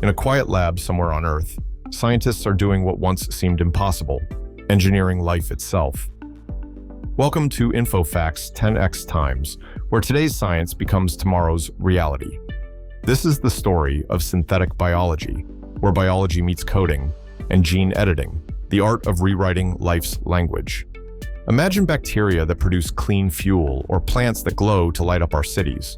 In a quiet lab somewhere on Earth, scientists are doing what once seemed impossible, engineering life itself. Welcome to InfoFacts 10x times, where today's science becomes tomorrow's reality. This is the story of synthetic biology, where biology meets coding, and gene editing, the art of rewriting life's language. Imagine bacteria that produce clean fuel or plants that glow to light up our cities.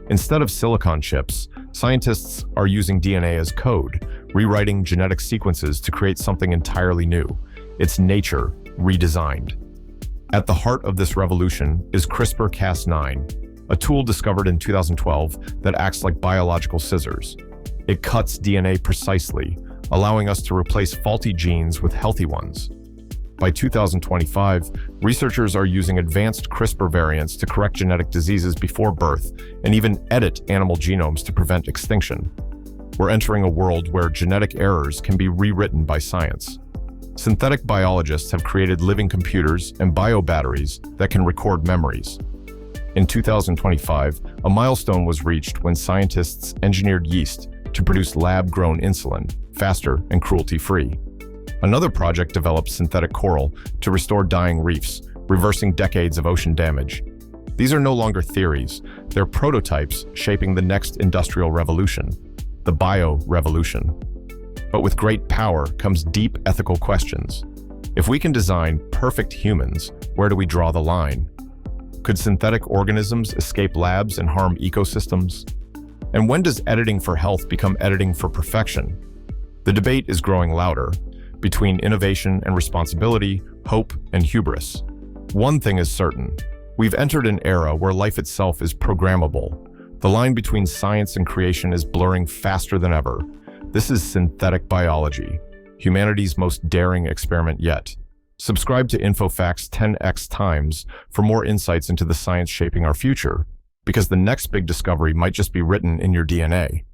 Instead of silicon chips, scientists are using DNA as code, rewriting genetic sequences to create something entirely new. It's nature redesigned. At the heart of this revolution is CRISPR-Cas9, a tool discovered in 2012 that acts like biological scissors. It cuts DNA precisely, allowing us to replace faulty genes with healthy ones. By 2025, researchers are using advanced CRISPR variants to correct genetic diseases before birth and even edit animal genomes to prevent extinction. We're entering a world where genetic errors can be rewritten by science. Synthetic biologists have created living computers and biobatteries that can record memories. In 2025, a milestone was reached when scientists engineered yeast to produce lab-grown insulin, faster and cruelty-free. Another project developed synthetic coral to restore dying reefs, reversing decades of ocean damage. These are no longer theories, they're prototypes shaping the next industrial revolution, the bio-revolution. But with great power comes deep ethical questions. If we can design perfect humans, where do we draw the line? Could synthetic organisms escape labs and harm ecosystems? And when does editing for health become editing for perfection? The debate is growing louder, between innovation and responsibility, hope and hubris. One thing is certain, we've entered an era where life itself is programmable. The line between science and creation is blurring faster than ever. This is synthetic biology, humanity's most daring experiment yet. Subscribe to InfoFacts 10x times for more insights into the science shaping our future, because the next big discovery might just be written in your DNA.